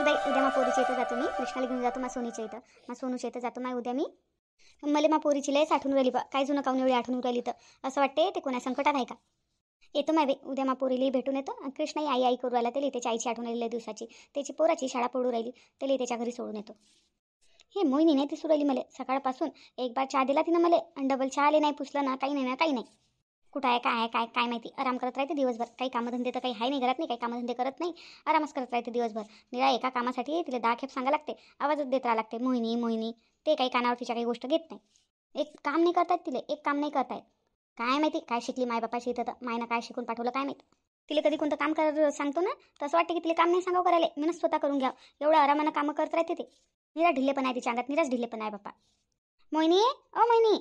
बाई उद्या मा पोरीच्या इथं जातो मी, कृष्णाला घेऊन जातो मा सोनीच्या इथं. मा सोनूच्या इथं जातो मा उद्या मी. मला मा पोरीची लयच आठवण राहिली बा, काय जुनं काऊन एवढी आठवण राहिली तर असं वाटते ते कोणा संकटात आहे का. येतो मा बाई उद्या मा पोरीलाही भेटून येतो. आणि कृष्णाही आई आई करू राहिला, त्याला त्याच्या आईची आठवण राहिली दिवसाची, त्याची पोराची शाळा पडू राहिली, त्याला त्याच्या घरी सोडून येतो. हे मोहिनी नाही दिसू राहिली मला सकाळपासून. एक बार चहा दिला तिनं मला आणि डबल चहा आले नाही, पुसलं ना काही नाही ना काही नाही. कुठं आहे काय आहे काय काय माहिती. आराम करत राहते दिवसभर, काही कामधंदे तर काही आहे नाही घरात, नाही काही कामधंदे करत नाही, आरामच करत राहते दिवसभर. निरा एका कामासाठी तिला 10 खेप सांगा लागते, आवाजच देत राहा लागते मोहिनी मोहिनी. ते काही कानावर तिच्या काही गोष्ट घेत नाही. एक काम नाही करतायत तिला, एक काम नाही करतायत. काय माहिती काय शिकली मायबापाशी इथं, तर मायनं काय शिकून पाठवलं काय माहिती. तिला कधी कोणतं काम कर सांगतो ना तसं वाटतं की तिला काम नाही सांगावं करायला, मी स्वतः करून घ्या. एवढं आरामानं कामं करत राहते ते. निरा ढिल्लेपण आहे तिच्या अंगात, निराच ढिल्लेपण आहे बाप्पा. मोहिनी ओ मोहिनी,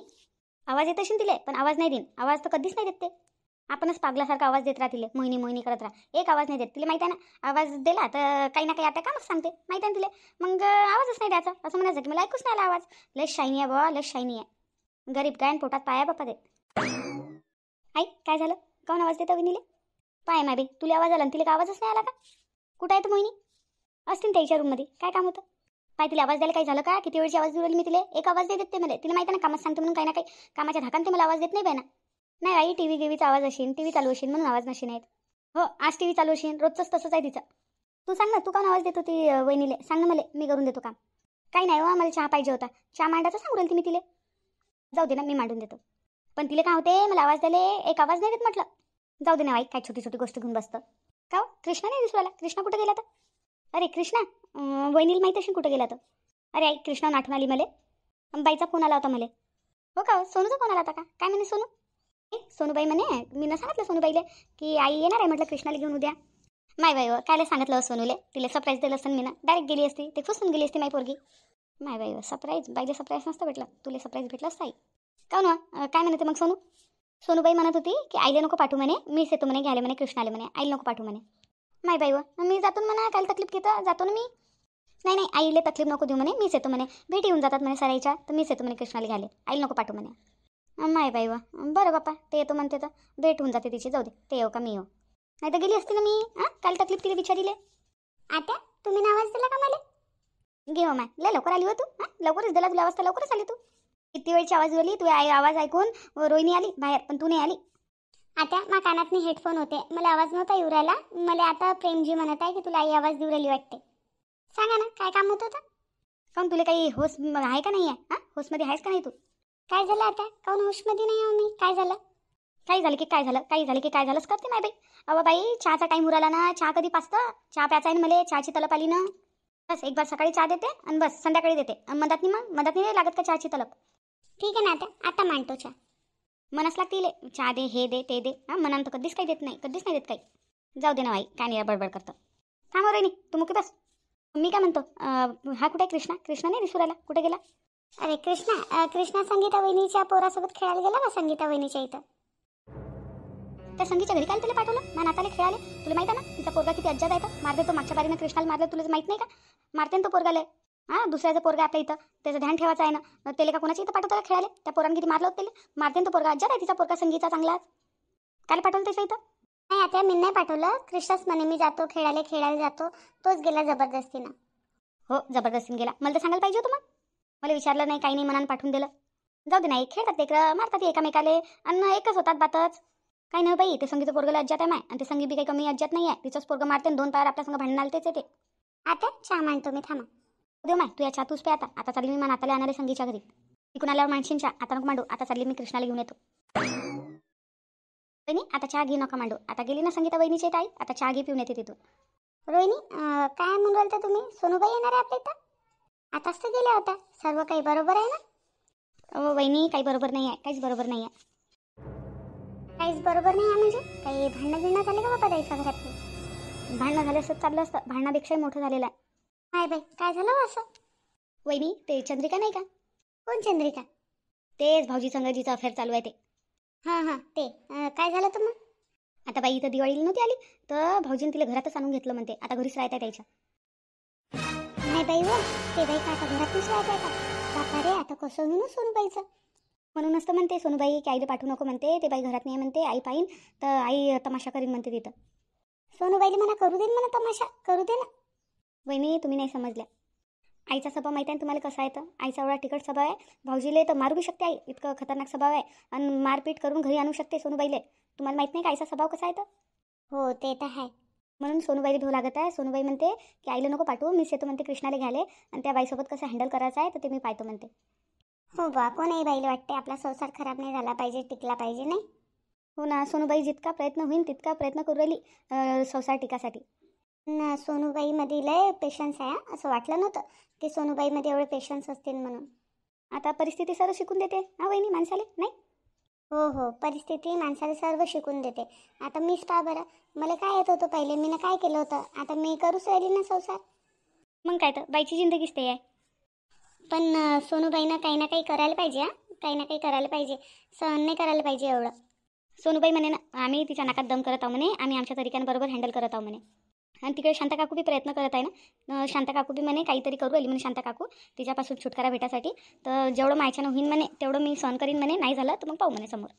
आवाज येत असेल तिले पण आवाज नाही देईन. आवाज तर कधीच नाही देत ते. आपणच पागलासारखा आवाज देत राहतील मोहिनी मोहिनी करत राहा, एक आवाज नाही देत. तिला माहिती आहे ना आवाज दिला तर काही ना काही आता कामच सांगते, माहिती आहे ना तिला. मग आवाजच नाही द्यायचा, असं म्हणायचं की मला ऐकूच नाही आला आवाज. लय शायनी आहे बाबा, लय शायनी आहे. गरीब गायन पोटात पाया बाप्पा ते. आई काय झालं, कोण आवाज देतं विनीले? पाय माय बाई तुला आवाज आला आणि तिला का आवाजच नाही आला का? कुठं आहे तू मोहिनी? असतील त्याच्या रूममध्ये, काय काम होतं? पाय तिला आवाज द्यायला काही झालं का? किती वेळची आवाज देऊ राहिली मी तिला, एक आवाज देत ते मला. तिला माहिती आहे ना कामच सांगते म्हणून, काही ना काही कामाच्या धाकान ते मला आवाज देत नाही बाय ना. नाही आई टी व्ही गिवीचा आवाज असेल, टी व्ही चालू असेल म्हणून आवाज नसेल आहेत. हो आज टी व्ही चालू असेल, रोजच तसंच आहे तिचं. तू सांग ना, तू कोण आवाज देत होती वहिनीले? सांग ना मला, मी करून देतो काम. काही नाही हो, मला चहा पाहिजे होता, चहा मांडायचं सांगू राहिली मी तिला. जाऊ दे ना मी मांडून देतो. पण तिला काय होते, मला आवाज द्यायला एक आवाज नाही देत म्हटलं. जाऊ दे ना आई, काय छोटी छोटी गोष्ट घेऊन बसतं का. कृष्णा नाही दिसू आला, कृष्णा कुठं गेला तर? अरे कृष्णा वहिनीला माहीत असेल कुठं गेला तर. अरे आई कृष्णा आठवण आली मला, बाईचा फोन आला होता मला. हो का, सोनूचा फोन आला होता का? काय म्हणे सोनू? सोनूबाई म्हणे, मी न सांगितलं सोनूबाईले की आई येणार आहे म्हटलं कृष्णाला घेऊन उद्या. माय बाई कायला सांगितलं सोनूले, तिला सरप्राईज दिलं असतं मी ना, डायरेक्ट गेली असती, ते फसून गेली असती माय पोरगी. माय बाई सरप्राईज, बाईले सरप्राईज नसतं भेटलं, तुला सरप्राईज भेटलं असतं आई. का ना काय म्हणते मग सोनू? सोनूबाई म्हणत होती की आईला नको पाठवू म्हणे, मीच येतो म्हणे घ्यायला म्हणे कृष्णाला म्हणे, आईला नको पाठवू म्हणे. माय बाई मी जातो म्हणा, काय तकलीफ घेतं, जातो ना मी. नाही नाही आईला तकलीफ नको देऊ म्हणे, मीच येतो म्हणे, भेट येऊन जातात म्हणे सराईच्या, तर मीच येतो म्हणे कृष्णाला घ्यायला, आईला नको पाठवू म्हणे. माय बाई बरं बाप्पा, ते येतो म्हणते तर भेट होऊन जाते तिची, जाऊ दे ते येऊ का मी येऊ. नाही तर गेली असती ना मी. काल तकलीफ तिला विचारिले. आता तुम्ही आवाज दिला का मला? घे हो माय, लय लवकर आली हो तू. लवकरच दिला तुला आवाज, तर लवकरच आली तू. किती वेळची आवाज दिली तू, आवाज ऐकून रोहिणी आली बाहेर, पण तू नाही आली. आता मा कानात मी हेडफोन होते, मला आवाज नव्हता येऊ राहिला. मला आता प्रेमजी म्हणत आहे की तुला आई आवाज देऊ राहिली वाटते. सांगा ना काय काम होतं होतं? काऊन तुला काही होश आहे का नाही आहे? होशमध्ये आहेस का नाही तू? काय झालं आता, काऊन होशमध्ये नाही आहो मी? काय झालं? काही झालं की काय झालं, काही झालं की काय झालंच करते माय बाई. अहो बाई चहाचा टाईम उराला ना, चहा कधी पाचतं? चहा प्यायचा आहे ना मला, चहाची तलप आली ना. बस एक बार सकाळी चहा देते आणि बस संध्याकाळी देते. मधातनी नाही लागत का चहाची तलप? ठीक आहे ना, आता मांडतो चहा. मनच लागते चहा दे, हे दे ते दे. मनानं तर कधीच काही देत नाही, कधीच नाही देत काही. जाऊ दे ना बाई, काय नाही बडबड करतं. थांब रे तू मुकी बस. मी काय म्हणतो, हा कुठे कृष्णा? कृष्णा नाही दिसू राहिला, कुठे गेला? अरे कृष्णा संगीता वहिनीच्या पोरासोबत खेळायला गेला का संगीता वहिनीच्या इथं? त्या संगीच्या घरी काय त्याला पाठवलं मा नाताले खेळाले? तुला माहिती आहे ना तिचा पोरगा किती अज्जात आहे तर? मारते तो, मागच्या बारीनं कृष्णाला मारलं, तुला माहित नाही का? मारते तो पोरगाले. दुसऱ्याचं पोरगा आपल्या इथं, त्याचं ध्यान ठेवायचं आहे ना. त्याला का कोणाच्या इथं पाठवतं का खेळाले? त्या पोरांनी किती मारलं होतं त्याला, मारते तो पोरगा. अज्जात आहे तिचा पोरगा संगीता चांगलाच. काय पाठवलं त्याच्या इथं? नाही आता मी नाही पाठवलं, कृष्णाच म्हणे मी जातो खेळायला जातो, तोच गेला जबरदस्तीनं. हो जबरदस्तीने गेला, मला तर सांगायला पाहिजे होतं. मग मला विचारलं नाही, काही नाही, मनानं पाठवून दिलं. जाऊ दे नाही, खेळतात लेकरं, मारतात एकामेकाले आणि एकच होतात बातच. काही नाही बाई, ते संगीचं पोरगला अज्जात आहे माय, आणि ते संगी बी काही कमी अज्जात नाही आहे. तिचंच पोरगं मारते, 2 पायावर आपल्या संग भांडण आलतेच येते. आता चहा मांडतो मी, थांबा. देऊ माय तू या चहा तूच पे. आता चालली मी नाताला आणले संगीच्या घरी. तिकून आल्यावर मांडशीन चहा, आता नको मांडू. आता चालली मी कृष्णाला घेऊन येतो. वहिनी आता चहा घे, नका मांडू. आता गेली ना संगीता वहिनीची ताई, आता चहा घे, पिऊन येते तिथून. रोहिणी काय म्हणून राहिलं तुम्ही? सोनूबाई येणार आहे आपल्या इथं? आताच तर गेल्या होत्या, सर्व काही बरोबर आहे ना? वहिनी काही बरोबर नाही आहे, काहीच बरोबर नाही आहे. काहीच बरोबर नाही आहे म्हणजे? काही भांडणं झाले का बाबा त्याच्या घरात? भांडणं झालं असं चाललं असतं, भांडणापेक्षाही मोठं झालेलं आहे. काय बाई काय झालं असं? वहिनी ते चंद्रिका नाही का? कोण चंद्रिका? तेच भाऊजी संगजीचं अफेअर चालू आहे ते. हां ते काय झालं तर मग? आता बाई इथं दिवाळीला नव्हती आली तर भाऊजीने तिला घरातच आणून घेतलं म्हणते, आता घरीच राहत आहे त्याच्या. नाही बाई ते बाई का आता घरातच राहत आहे का? बापा रे, आता कसं घेऊन सोनूबाईचं? म्हणूनच तर म्हणते सोनूबाई की आईला पाठवू नको म्हणते, ते बाई घरात नाही म्हणते, आई पाहीन तर आई तमाशा करीन म्हणते तिथं. सोनूबाईला म्हणा करू दे, म्हणा तमाशा करू दे ना. वहिनी तुम्ही नाही समजल्या. आईचा स्वभाव माहिती आहे तुम्हाला कसा आहे. तर आईचा एवढा तिखट स्वभाव आहे. भाऊजीले तर मारू बी शकते आई, इतकं खतरनाक स्वभाव आहे. आणि मारपीट करून घरी आणू शकते सोनूबाईले. तुम्हाला माहीत नाही का आईचा स्वभाव कसा आहे. तर हो ते तर आहे. म्हणून सोनूबाईला भेऊ लागत आहे. सोनूबाई म्हणते की आईला नको पाठवू, मीच येतो म्हणते कृष्णाला घ्यायले, आणि त्या बाईसोबत कसं हँडल करायचं आहे तर ते मी पाहतो म्हणते. हो बा, कोणाही बाईला वाटते आपला संसार खराब नाही झाला पाहिजे, टिकला पाहिजे नाही. हो ना, सोनूबाई जितका प्रयत्न होईल तितका प्रयत्न करू राहिली संसार टिकासाठी. ना सोनूबाईमध्ये लय पेशन्स आहे. असं वाटलं नव्हतं की सोनूबाईमध्ये एवढे पेशन्स असतील म्हणून. आता परिस्थिती सर्व शिकून देते हा वहिनी माणसाले, नाही. हो हो, परिस्थिती माणसाला सर्व शिकून देते. आता मीच पहा बरं, मला काय येत होतं पहिले, मी काय केलं होतं, आता मी करूच राहिली ना संसार. मग काय तर बाईची जिंदगीच ते आहे. पण सोनूबाईनं काही ना काही करायला पाहिजे. काही ना काही करायला पाहिजे, सहन नाही करायला पाहिजे एवढं. सोनूबाई म्हणे ना, आम्ही तिच्या नाकात दम करत आहो म्हणे, आम्ही आमच्या तरीक्यानं बरोबर हँडल करत आहो म्हणे. आणि तिकडे शांता काकू बी प्रयत्न करत आहे ना. शांता काकू बी म्हणे काहीतरी करू राहिली म्हणे शांता काकू तिच्यापासून छुटकारा भेटासाठी. तर जेवढं मायच्यानं होईन म्हणे तेवढं मी सहन करीन म्हणे, नाही झालं तर मग पाहू म्हणे समोर.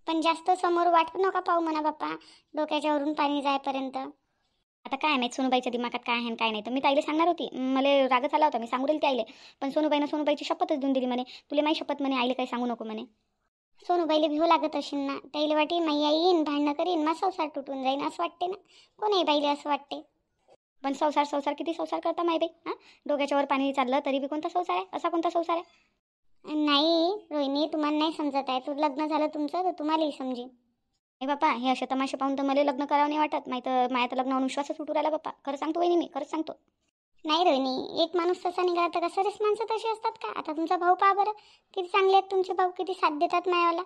पण जास्त समोर वाट नका पाहू म्हणा बाप्पा, डोक्याच्या वरून पाणी जायपर्यंत. आता काय माहीत सोनूबाईच्या दिमागात काय आहे आणि काय नाही. तर मी ताईला सांगणार होती, मला रागच आला होता, मी सांगू राहिली आईले. पण सोनूबाईची शपथच देऊन दिली म्हणे, तुला माही शपथ म्हणे, आईले काही सांगू नको म्हणे. सोनूबाईला भिव लागत असेल ना, त्याला वाटेल माई आई येईन भांडणं करीन, मग संसार तुटून जाईन असं वाटते ना. कोणी बाईले असं वाटते. पण संसार किती संसार करता माय बाई. हां, डोक्याच्या वर पाणी चाललं तरी बी कोणता संसार आहे, असा कोणता संसार आहे. नाही रोहिणी, तुम्हाला नाही समजत आहे. तू लग्न झालं तुमचं तर तुम्हालाही समजेल. नाही बापा, हे असे तमाशे पाहून तर मला लग्न करावं नाही वाटत. माझ्या तर लग्नावर विश्वासच उठू राहिला बापा. खरं सांगतो वहिनी, मी खरंच सांगतो. नाही रोहिणी, एक माणूस तसा निघाला तर का सरेच माणसं तशी असतात का. आता तुमचा भाऊ पहा बरं, किती चांगले आहेत तुमचे भाऊ, किती साथ देतात मायावाला.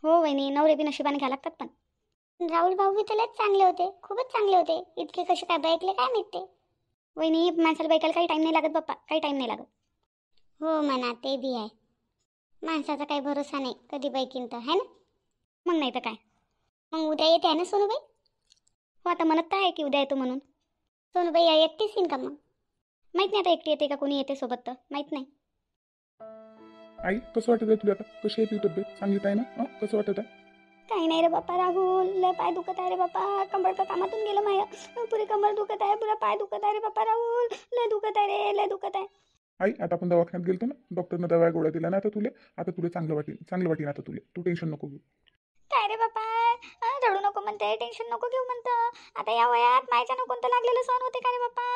हो वहिनी, नवरे बी नशिबाने घ्या लागतात. पण राहुल भाऊ बी त्यालाच चांगले होते, खूपच चांगले होते. इतके कसे काय बाईकले काय माहित ते. वहिनी माणसाला बायकाला काही टाईम नाही लागत बाप्पा, काही टाईम नाही लागत. हो म्हणा, ते बी आहे. माणसाचा काही भरोसा नाही कधी बाईकीन तर, आहे ना. मग नाही तर काय. मग उद्या येते आहे ना सोनूबाई. हो, आता म्हणत तर आहे की उद्या येतो म्हणून. सोनूबाई एकटीच येईन का मग. माहीत नाही आता एकटी येते का कोणी येते सोबत, तर माहीत नाही. आई कसं वाटत आहे तुला आता, कशी आहे ती तब्येत, चांगली आहे ना. कसं वाटत आहे. काही नाही रे बाप्पा राहुल, लय पाय दुखत आहे रे बाप्पा. कंबर तर कामातून गेलं माय, पुरी कमर दुखत आहे, पुरा पाय दुखत आहे रे बाप्पा राहुल. लय दुखत आहे रे, लय दुखत आहे. आई आता आपण दवाखान्यात गेलतो ना, डॉक्टरनं दवा गोळ्या दिला ना. आता तुला चांगलं वाटेल आता तुला. तू टेन्शन नको घेऊ. काय रे बाप्पा, रडू नको म्हणते, टेन्शन नको घेऊ म्हणतं. आता या वयात मायच्यानं कोणतं लागलेलं सहन होते का रे बाप्पा.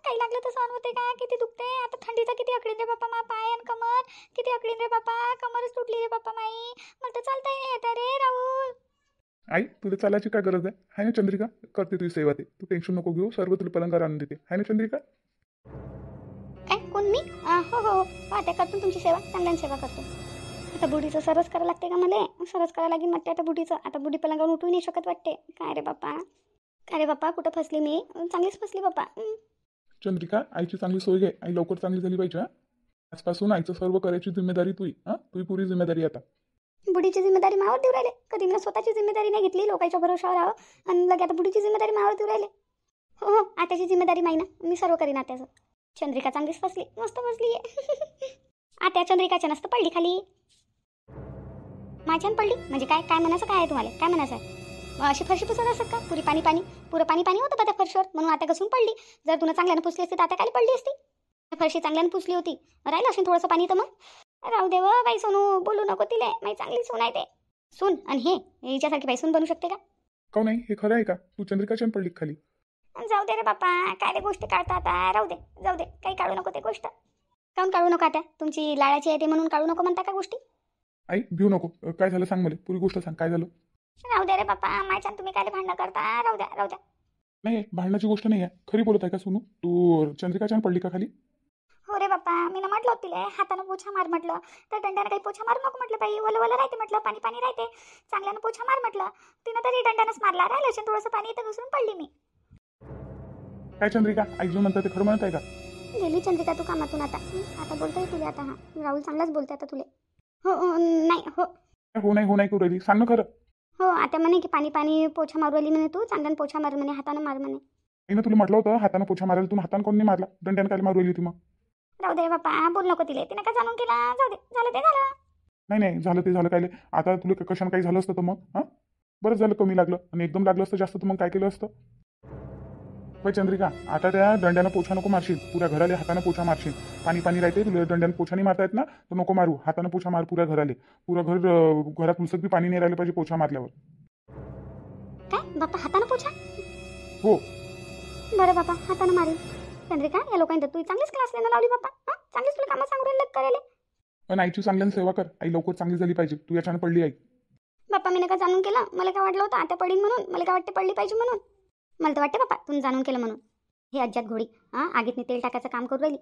काही लागलं तर सहन होते का. किती दुखते आता, थंडीचा किती अकडीन रे बाप्पा मा पाय आणि कमर. किती अकडीन रे बाप्पा, कमरच तुटली रे बाप्पा माई. मला तर चालता नाही येत रे राहुल. आई तुला चालायची काय गरज आहे ना चंद्रिका, करते तुझी सेवा ते. तू टेन्शन नको घेऊ, सर्व तुला पलंगावर आणून देते, आहे ना चंद्रिका. काय कोण मी. हो हो हो, त्या करतो तुमची सेवा, चांगल्याने सेवा करतो. आता बुढीचं सरस करावं लागते का मला, सरस करावं लागेल वाटते आता बुढीचं. आता बुढी पलंगावर उठू नाही शकत वाटते. काय रे बाप्पा कुठं फसली मी, चांगलीच फसली बाप्पा. चंद्रिका आईची चांगली सोय घे, आई लवकर चांगली झाली पाहिजे. आजपासून आईचं सर्व करायची जिम्मेदारी तुझी पुरी जिम्मेदारी आता. बुढीची जिम्मेदारी मावर देऊ राहिले. कधी मी स्वतःची जिम्मेदारी नाही घेतली, लोकांच्या भरोशावर राहावं आणि लगे आता बुढीची जिम्मेदारी मावर देऊ राहिले. हो हो, आत्याची जिम्मेदारी माही ना, मी सर्व करीन आत्याचं. चंद्रिका चांगलीच फसली, मस्त फसली आहे. आत्या चंद्रिकाच्या नसतं पडली खाली, माझ्यानं पडली. म्हणजे काय काय म्हणायचं, काय आहे तुम्हाला, काय म्हणायचं आहे. अशी फरशी पुसत असत का, पुरं पाणी होतं त्या फरशीवर, म्हणून आता घसून पडली. जर तुला चांगल्यानं पुसली असती तर आता काय पडली असती. फरशी चांगल्यानं पुसली होती, राहिलं असेल थोडंसं पाणी तर मग राहू दे. बाई सोनू, बोलू नको तिला, माझी चांगली सून आहे ते. सून आणि हे हिच्यासारखी बाई सून बनू शकते का. का नाही, हे खरं आहे का. तू चंद्रिकाच्या पडली खाली. जाऊ दे रे बाप्पा, काय रे गोष्टी काढता आता. राहू दे, जाऊ दे, काही काढू नको ते गोष्ट. काऊन काढू नको आता, तुमची लाडाची आहे ते म्हणून काढू नको म्हणता का गोष्टी. आई भिऊ नको, काय झालं सांग मला, पुरी गोष्ट सांग, काय झालं. राहू दे रे बाप्पा, माझ्या तुम्ही काय भांडणं करता. राहू द्या. नाही, भांडणाची गोष्ट नाही आहे, खरी बोलत आहे का सोनू. तू चंद्रिकाच्या पडली का खाली. हो रे बाप्पा, मी ना म्हटलं तिला हातानं पोछा मार म्हटलं, तर दंड्यानं काही पोछा मारू नको म्हटलं. बाई ओलं राहते म्हटलं, पाणी राहते, चांगल्यानं पोछा मार म्हटलं. तिनं तरी दंड्यानंच मारला. राहिलं असेल थोडंसं पाणी, इथं घुसून पडली मी. काय चंद्रिका, आई जो म्हणतात ते खरं म्हणत आहे का. गेली चंद्रिका तू कामातून आता बोलतोय तुला आता. राहुल चांगलाच बोलते आता तुले. हो नाही हो नाही करू राहिली, सांग ना खरं. हो, आता म्हणे की पाणी पोछा मारू राहिली म्हणे, तू चांगल्यानं पोछा मार म्हणे, हातानं मार म्हणे. ना तुला म्हटलं होतं हातानं पोछा मारायला, तू हातानं कोण नाही मारला, दंड्यानं काय मारू राहिली होती मग. राहू दे बाप्पा, बोल नको तिले, तिने काय जाणून केला. जाऊ दे, झालं ते झालं. नाही झालं ते झालं. काय आता तुला कशानं काही झालं असतं तर मग बरंच झालं, कमी लागलं. आणि एकदम लागलं असतं जास्त तर मग काय केलं असतं. होय चंद्रिका, आता त्या दंड्यानं पोछा नको मारशील, पुऱ्या घराले हातानं पोछा मारशील. पाणी पाणी राहते, तुला दंड्यानं पोछा नाही मारता येत ना, तर नको मारू. हातानं पोछा मार पुऱ्या घराले. पुरं घर घरात उलसत बी पाणी नाही राहिलं पाहिजे पोछा मारल्यावर. काय बाप्पा, हातानं पोछा? हो. बरं बाप्पा, हातानं मारेल. चंद्रिका, या लोकांनी तर तू चांगलीच क्लास लेणं लावली बाप्पा. हां, चांगलीच तुला कामं सांगू राहिलं करायला. पण आईची चांगल्यानं सेवा कर. आई लवकर चांगली झाली पाहिजे. तू याच्यानं पडली आई. बाप्पा, मी नका जाणून केलं. मला काय वाटलं होतं आता पडीन म्हणून. मला काय वाटते पडली पाहिजे म्हणून. मला तर वाटते बाप्पा तुम्ही जाणून केलं म्हणून. हे अज्जात घोडी हां, आगीतनी तेल टाकायचं काम करू राहिली.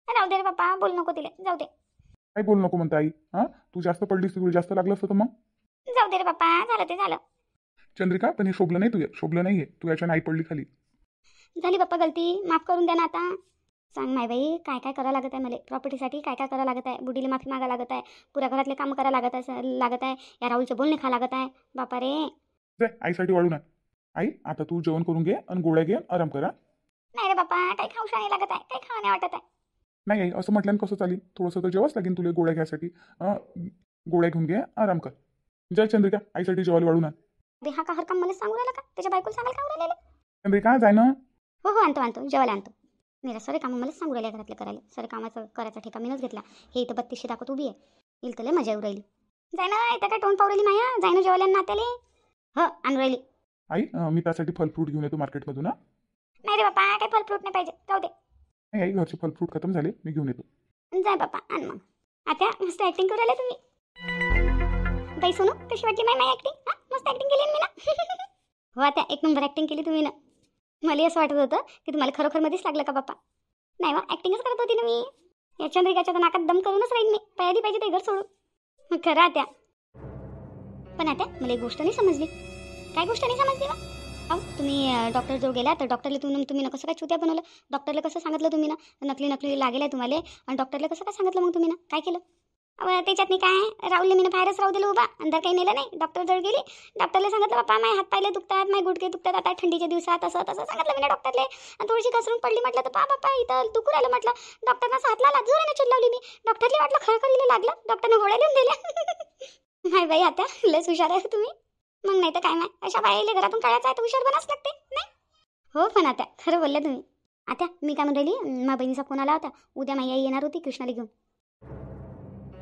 राहू दे रे बाप्पा, बोल नको तिले, जाऊ दे. काय बोल नको म्हणता आई. हां, तू जास्त पडलीस, तुला जास्त लागलं असतं तर मग. जाऊ दे रे बाप्पा, झालं ते झालं. चंद्रिका, पण हे शोभलं नाही तुझ्या, शोभलं नाहीये. तू याच्यानं आई पडली खाली. झाली बाप्पा गलती, माफ करून द्या ना आता. सांग माय बाई, काय काय करावं लागत आहे मला प्रॉपर्टीसाठी. काय काय करावं लागत आहे. बुडीला माफी मागा लागत आहे. पुऱ्या घरातले काम करावं लागत आहे. या राहुलचे बोलणे खा लागत आहे. बापा रे. जाय आईसाठी वाढू ना. आई, आता तू जेवण करून घे आणि गोळ्या घे, आराम करा. नाही रे बाप्पा, काही खाऊशा नाही लागत आहे. काही खावं नाही वाटत आहे. नाही आई, असं म्हटल्यानं कसं चालेल. थोडंसं तर जेवाच लागेल तुला गोळ्या घ्यायसाठी. गोळ्या घेऊन घे, आराम कर. जय चंद्रिका, आईसाठी जेवायला वाढू ना. हा का हर काम मला सांगू राहिला का? त्याच्या बायकोला सांगायला का राहिलेले? चंद्रिका, जाय ना. हो हो, आणतो जेवायला आणतो. मेरा सरे कामं मला सांगू राहिले घरातले करायला. सरे कामाचं करायचा ठेका मीनच घेतला. हे इथं 3200 दाखवत उभी आहे. येईल तर लय मजा येऊ राहिली. जाय ना, इथं काय तोंड पाहू राहिली माया. जाय ना जेवायला नात्याले. हो, आणू राहिली. आई, मी त्यासाठी फल फ्रूट घेऊन येतो मार्केटमधून. ना नाही रे बाप्पा, काही फल फ्रूट नाही पाहिजे, जाऊ दे. नाही आई, घरचे फल फ्रूट खतम झाले, मी घेऊन येतो. जाय बाप्पा, आण मग. आता मस्त ऍक्टिंग करू राहिले तुम्ही. बाई सोनू, कशी वाटली माय ऍक्टिंग? हां, मस्त ऍक्टिंग केली मी ना. हो, आता एक नंबर ऍक्टिंग केली तुम्ही ना. मला असं वाटत होतं की तुम्हाला खरोखर मध्येच लागलं का बाप्पा. नाही वा, ऍक्टिंगच करत होती ना मी. या चंद्रिकाच्या तर नाकात दम करूनच राहील मी. पाहिली पाहिजे ते घर सोडून. खरं आता. पण आता मला एक गोष्ट नाही समजली. काय गोष्ट नाही समजली बा? अहो, तुम्ही डॉक्टर जवळ गेला तर डॉक्टरला तुम्ही ना कसं काय चुत्या बनवलं? डॉक्टरला कसं सांगितलं तुम्ही ना नकली लागेल आहे तुम्हाला? आणि डॉक्टरला कसं काय सांगितलं मग तुम्ही ना? काय केलं? त्याच्यात नाही काय, राहुलने मी बाहेरच राहू दिलं उभा. अंदर काही नेलं नाही. डॉक्टर जवळ गेली. डॉक्टरला सांगितलं बाप्पा माझे हात पायले दुखतात, माझे गुडघे दुखतात आता थंडीच्या दिवसात, असं तसं सांगितलं मी डॉक्टरले. आणि थोडीशी घसरून पडली. म्हटलं तर बाप्पा इथं दुखू राहिलं. म्हटलं डॉक्टरना हात लावला, जोराने चिल्लावली मी. डॉक्टरला वाटलं खरं लागलं. डॉक्टरने गोळ्या लिहून दिल्या. माय बाई, आता लयच हुशार आहे तुम्ही. मग नाही तर काय नाही, अशा बाईले घरातून काढायचं आहे तर हुशार बनाच लागते नाही. हो, पण आता खरं बोलल्या तुम्ही. आता मी काय म्हणून राहिली, माझ्या बहिणीचा फोन आला होता. उद्या माझी आई येणार होती कृष्णाला घेऊन.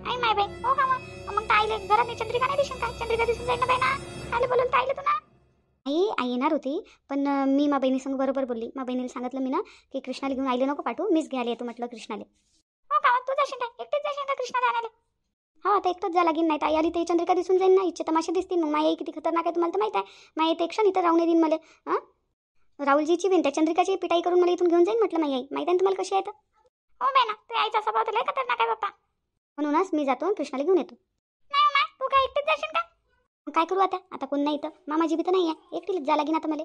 आई माय बाई, हो का मग ताईले घरात चंद्रिका नाही दिसून काय? चंद्रिका दिसून जाईल ना बाई ना. आले बोलून ताईले तू ना. आई येणार होती, पण मी माझ्या बहिणीसंग बरोबर बोलली. माझ्या बहिणीला सांगितलं मी ना की कृष्णाला घेऊन आईले नको पाठवू, मीच घ्यायला येतो म्हटलं कृष्णाले. हो का, तू जाशील काय? एकटेच जाशील का कृष्णाला आणायला? हो, आता एकटंच जा लागेल. नाही तर आई आली तर चंद्रिका दिसून जाईल ना. इच्छे तमाशे दिसतील. मग माई किती खतरनाक आहे तुम्हाला तर माहीत आहे. माई ते क्षण इथं राहून येईन मला. हां, राहुलजीची बिन त्या चंद्रिकाची पिटाई करून मला इथून घेऊन जाईल म्हटलं माई आई. माहीत आहे तुम्हाला कशी आहे तर. हो बाई ना, तू आईचा स्वभाव तर लय खतरनाक आहे बाप्पा. म्हणूनच मी जातो कृष्णाला घेऊन येतो. नाही माय, तू काय एकटेच जाशील का? मग काय करू आता? आता कोण नाही तर मामाजी बी तर नाही आहे. एकटीच जा लागेन आता मला.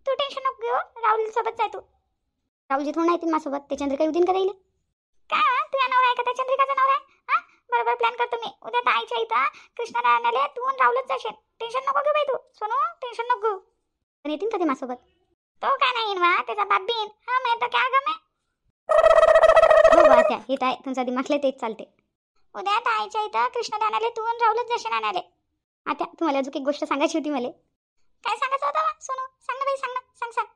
तू टेन्शन नको घेऊ, राहुल सोबत जाय तू. राहुलजी थोडं येतील माझ्यासोबत. ते चंद्रिका येऊ देईन का राहिले? काय तुझ्या नवरा आहे का त्या चंद्रिकाचा नवरा आहे? हां, बरोबर प्लॅन करतो मी. उद्या तर आईच्या इथं कृष्णाला आणायला तू आणि राहुलच जाशील. टेन्शन नको घेऊ बाई तू. सोनू, टेन्शन नको घेऊ. पण येतील का ते माझ्यासोबत? तो काय नाही येईन वा, त्याचा बाप बी येईन. हां, माहीत तर काय गं मी. हो त्या हे आहे तुमचा दिमागले तेच चालते. उद्या आता आईच्या इथं कृष्णाला आणायला तू आणि राहुलच जाशील आणायला. आता तुम्हाला अजून एक गोष्ट सांगायची होती मला. काय सांगायचं होतं सोनू? सांग ना बाई, सांग ना, सांग.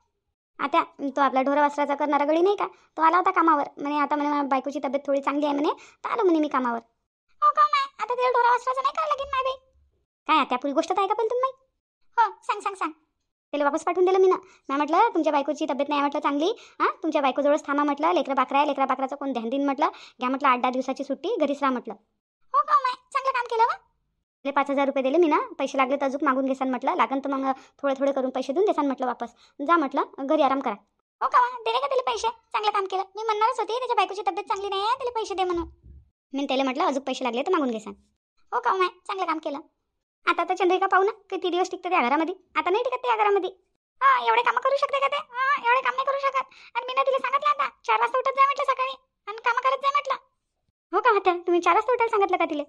आता तो आपला ढोरा वासराचा करणारा गडी नाही का, तो आला होता कामावर. म्हणे आता म्हणे बायकोची तब्येत थोडी चांगली आहे म्हणे, तर आलो म्हणे मी कामावर. हो का माय, आता तिला ढोरा वासराचं नाही करावं लागेल माय बाई. काय त्या पुरी गोष्ट आहे का पण तुम्ही? हो, सांग. त्याला वापस पाठवून दिलं मी ना. मी म्हटलं तुमच्या बायकोची तब्येत नाही म्हटलं चांगली. हां, तुमच्या बायकोजवळच थांबा म्हटलं. लेकरं बाकरा आहे, लेकरा बाकराचं कोण ध्यान देईन म्हटलं. घ्या म्हटलं 8-10 दिवसाची सुट्टी, घरीच राहा म्हटलं. हो का माय, चांगलं काम केलं वा. 5,000 रुपये दिले मी ना. पैसे लागले तर अजून मागून घेसान म्हटलं. लागन तर मग थोडे करून पैसे देऊन देसान म्हटलं वापस. जा म्हटलं घरी आराम करा. हो का, दिले का त्याला पैसे? चांगलं काम केलं. मी म्हणणारच होती त्याच्या बायकोची तब्येत चांगली नाही आहे, त्याला पैसे दे म्हणून. मी त्याला म्हटलं अजून पैसे लागले तर मागून घेसान. हो का माय, चांगलं काम केलं. आता तर चंद्रिका पाहू ना किती दिवस टिकते त्या घरामध्ये. आता नाही टिकत त्या घरामध्ये. हां, एवढे कामं करू शकते का ते? हां, एवढे काम नाही करू शकत. आणि मी ना तिला सांगितलं आता 4 वाजता उठत जाय म्हटलं सकाळी आणि कामं करत जाय म्हटलं. हो का होत्या, तुम्ही 4 वाजता उठायला सांगितलं का तिला?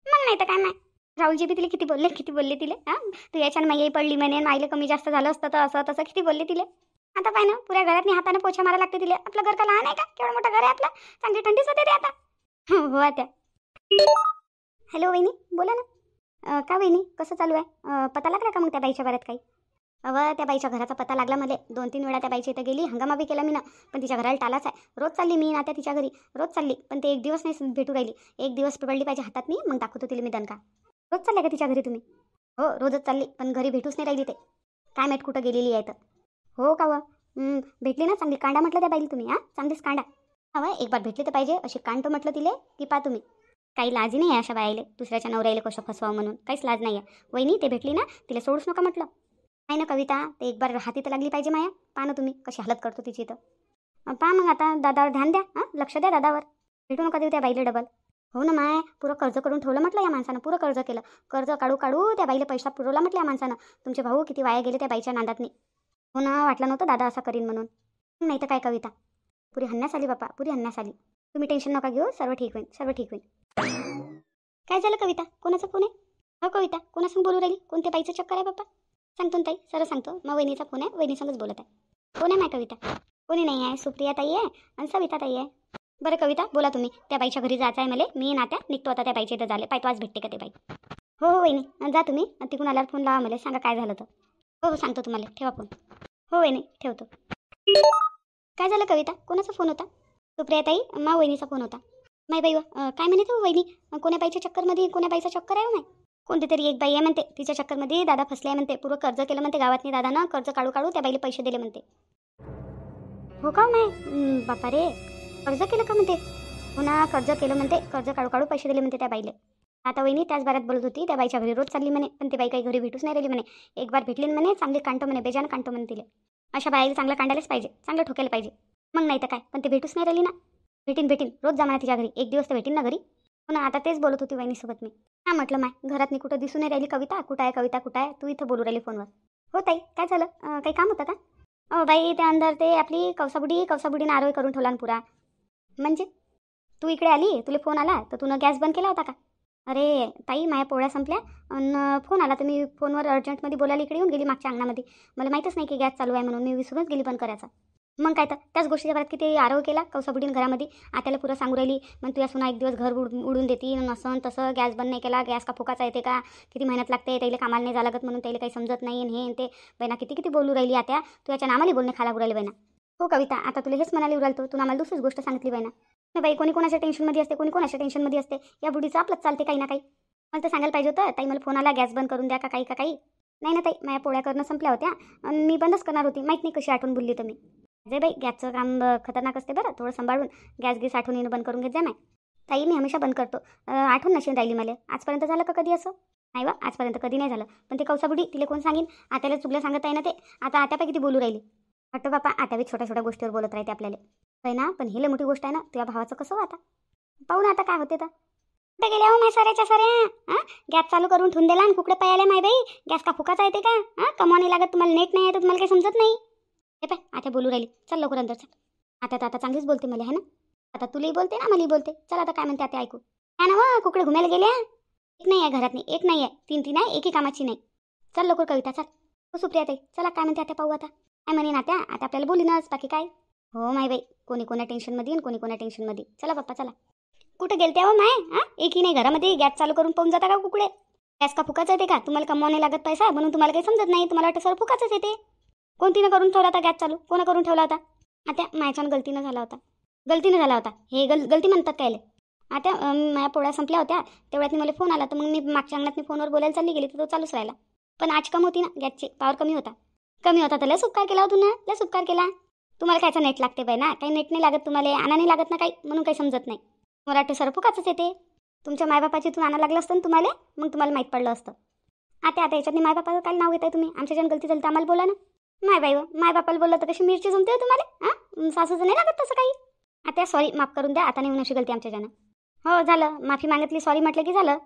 मग नाही तर काय नाही. राहुलजी बी तिला किती बोलले तिले. हां, तू याच्यानं माई पडली म्हणे, माईला कमी जास्त झालं असतं तर असं तसं किती बोलले तिले. आता पाय ना, पुऱ्या घरात हाताने पोछा मारा लागते तिले. आपलं घर का लहान आहे का? केवढं मोठं घर आहे आपलं. चांगली थंडीच होते ते आता. हो आता. हॅलो वहिनी, बोला ना. का वहिनी, कसं चालू आहे? पता लागला का मग त्या बाईच्या बाऱ्यात काही? अव त्या बाईच्या घराचा पत्ता लागला मला. 2-3 वेळा त्या बाईच्या इथं गेली, हंगामा बी केला मी ना, पण तिच्या घराला टालाच आहे. रोज चालली मी नात्या तिच्या घरी, रोज चालली, पण ते एक दिवस नाही भेटू राहिली. एक दिवस पडली पाहिजे हातात मी, मग दाखवतो तिला मी दणका. रोज चालल्या का तिच्या घरी तुम्ही? हो रोजच चालली, पण घरी भेटूच नाही राहिली. ते काय माहीत कुठं गेलेली आहे तर. हो का व भेटली ना चांगली कांडा म्हटलं त्या बाईला तुम्ही. चांगलीच कांडा. हवा एक बार भेटली तर पाहिजे अशी कांडतो म्हटलं तिले की पा तुम्ही. काही लाज नाही आहे अशा बाईले दुसऱ्याच्या नवऱ्याला कसं फसवावं म्हणून, काहीच लाज नाही आहे. वहिनी ते भेटली ना, तिला सोडूच नका म्हटलं. नाही ना कविता, ते एक बार हाती तर लागली पाहिजे माया. पहा ना तुम्ही कशी हालत करतो तिची तर. पहा मग आता दादावर ध्यान द्या, लक्ष द्या दादावर. भेटू नका देऊ त्या बाईले डबल. हो ना माय, पुरं कर्ज करून ठेवलं म्हटलं या माणसानं, पुरं कर्ज केलं. कर्ज काढू काढू त्या बाईला पैसा पुरवला म्हटलं या माणसानं. तुमचे भाऊ किती वाया गेले त्या बाईच्या नादातनी. हो ना, वाटलं नव्हतं दादा असा करीन म्हणून. नाही तर काय कविता, पुरी हन्यास आली बापा, पुरी हन्यास आली. तुम्ही टेन्शन नका घेऊ, सर्व ठीक होईल, सर्व ठीक होईल. काय झालं कविता, कोणाचा फोन आहे? हो कविता, कोणासंग बोलू राहिली? कोणत्या बाईचं चक्कर आहे बाप्पा? सांगतो ना ताई, सरळ सांगतो. मग वहिनीचा फोन आहे, वहिनीसंगच बोलत आहे. कोण आहे माय कविता? कोणी नाही आहे, सुप्रिया ताई आहे आणि सविता ताई आहे. बरं कविता बोला तुम्ही. त्या बाईच्या घरी जायचं आहे मला, मी नात्या निघतो आता त्या बाईच्या इथं झाले. पाहतो आज भेटते का ते बाई. हो हो वहिनी जा तुम्ही, तिकून आल्यावर फोन लावा मला, सांगा काय झालं तर. हो हो सांगतो तुम्हाला, ठेवा फोन. हो वहिनी ठेवतो. काय झालं कविता, कोणाचा फोन होता? सुप्रिया ताई, मा वहिनीचा फोन होता. माय बाई काय म्हणे तू वहिनी, कोण्या बाईच्या चक्करमध्ये, कोण्या बाईचा चक्कर आहे माय? कोणती तरी एक बाई आहे म्हणते, तिच्या चक्करमध्ये दादा फसले आहे म्हणते. पूर्ण कर्ज केलं म्हणते गावातनी दादानं, कर्ज काढू काढू त्या बाईला पैसे दिले म्हणते. हो का माय, बापा रे, कर्ज केलं का म्हणते? हो ना, कर्ज केलं म्हणते, कर्ज काढू काढू पैसे दिले म्हणते त्या बाईले. आता वहिनी त्याच बारात बोलत होती, त्या बाईच्या घरी रोज चालली म्हणे, पण ती बाई काही घरी भेटूच नाही राहिली म्हणे. एक बार भेटली म्हणे, चांगली कांटो म्हणे, बेजान कांटो म्हणे तिले. अशा बाईला चांगलं कांडायलाच पाहिजे, चांगलं ठोकायला पाहिजे. मग नाही तर काय, पण ते भेटूच नाही राहिली ना. भेटीन रोज जा म्हणा तिच्या घरी, एक दिवस तर भेटीन ना घरी. हो ना, आता तेच बोलत होती वहिनीसोबत मी. हां म्हटलं माय, घरात मी कुठं दिसून नाही राहिली कविता, कुठं आहे कविता, कुठं आहे? तू इथं बोलू राहिली फोनवर. हो ताई, काय झालं, काही काम होतं का? बाई त्या अंदर ते आपली कवसाबुडीनं आरोग्य करून ठेवला ना पुरा. म्हणजे तू इकडे आली, तुला फोन आला तर तू गॅस बंद केला होता का? अरे ताई, माझ्या पोळ्या संपल्या आणि फोन आला तर मी फोनवर अर्जंटमध्ये बोलायला इकडे येऊन गेली मागच्या अंगणामध्ये. मला माहीतच नाही की गॅस चालू आहे म्हणून, मी विसरूनच गेली बंद करायचा. मग काय तर त्याच गोष्टीच्या बाबत किती आरोग्य केला कवसाबुडीन घरामध्ये. आत्याला पुरं सांगू राहिली, मग तुझ्या सुना एक दिवस घर उडून देती नसन तसं, गॅस बंद नाही केला, गॅस का फुकाचा येते का, किती मेहनत लागते त्याला, कामाला नाही जा लागत म्हणून त्याला काही समजत नाही. हे ते बहिणा किती बोलू राहिली आत्या, तू याच्या नामाला बोलणे खाला राहिली बहिणा. हो कविता, आता तुला हेच म्हणाले उरालतो, तू आम्हाला दुसरीच गोष्ट सांगितली बहिणा. नाही बाई, कोणी कोणाच्या टेन्शनमध्ये असते, कोणी कोणाच्या टेन्शनमध्ये असते. या बुडीचं आपलंच चालते काही ना काही. मला तर सांगायला पाहिजे होतं ताई, मला फोन आला गॅस बंद करून द्या का काही का काही. नाही ना ताई, माझ्या पोळ्या करणं संपल्या होत्या आणि मी बंदच करणार होती, माहीत नाही कशी आठवण बोलली तर मी. जे बाई, गॅसचं काम खतरनाक असते बरं, थोडं सांभाळून गॅस आठवण येणं बंद करून घेत जा माय. ताई मी हमेशा बंद करतो, आठवण नशीन राहिली मला. आजपर्यंत झालं का कधी असं? नाही वा, आजपर्यंत कधी नाही झालं. पण ते कवसाबुडी तिला कोण सांगेन, आत्याला चुकलं सांगत आहे ना ते. आता आत्यापैकी किती बोलू राहिली. वाटतं बापा आत्या बी छोट्या छोट्या गोष्टीवर बोलत राहते आपल्याला. आहे ना, पण हे मोठी गोष्ट आहे ना, तुझ्या भावाचं कसं आता पाहू ना आता काय होते तर. कुठे गेल्या हो माय साऱ्याच्या साऱ्या? गॅस चालू करून ठेवून दिला आणि कुकडे पायाला माय बाई, गॅस का फुकाचा येते का? कमाव नाही लागत तुम्हाला, नेट नाही आहे तर तुम्हाला काही समजत नाही. हे पाय आता बोलू राहिली, चल लवकर अंदर चल. आता चांगलीच बोलते मला, है ना? आता तुलाही बोलते ना, मलाही बोलते. चल आता काय म्हणते आता ऐकू. काय ना वा, कुकडे घुमायला गेल्या? एक नाही आहे घरात, नाही एक नाही आहे, तीन आहे, एकही कामाची नाही. चल लवकर कविता चल. हो सुप्रिया ताई, चला काय म्हणते आता पाहू. आता काय म्हणे ना आता आपल्याला बोलीनच, बाकी काय. हो माय बाई, कोणी कोणा टेन्शनमध्ये आणि कोणी कोणा टेन्शनमध्ये. चला बाप्पा चला. कुठे गेलते हो माय? एकही नाही घरामध्ये, गॅस चालू करून पाहून जाता का कुकडे? गॅस का फुकाचा येते का? तुम्हाला कमाव नाही लागत पैसा म्हणून तुम्हाला काही समजत नाही, तुम्हाला वाटतं सर फुकाचाच येते. कोणतीनं करून ठेवला होता गॅस चालू? कोणा करून ठेवला होता? आता माझ्यानं गलतीनं झाला होता. हे गलती म्हणतात कायले. आता माझ्या पोळ्या संपल्या होत्या तेवढ्यात मला फोन आला, तर मग मी मागच्या अंगणात फोनवर बोलायला चालली गेली तर तो चालूच राहिला. पण आज कम होती ना गॅसची, पावर कमी होता तर लस उपकार केला होता ना, लस उपकार केला. तुम्हाला कायचा नेट लागते बाई ना, काही नेट नाही लागत तुम्हाला, आणा नाही लागत ना काही, म्हणून काही समजत नाही. मला वाटतं सर फुकाचंच येते. तुमच्या मायबापाची तुम्ही आणा लागलं असतं ना तुम्हाला, मग तुम्हाला माहीत पडलं असतं. आता याच्यात मायबापाचं काय नाव घेताय तुम्ही? आमच्या जण गलती झाली तर आम्हाला बोला ना. माय बाई मायबापाला बोललं तर कशी मिरची जमते तुम्हाला? सासूचं नाही लागत तसं काही. आता सॉरी, माफ करून द्या, आता नाही होऊन अशी गलती आमच्या जण. हो झालं, माफी मागितली, सॉरी म्हटलं की झालं.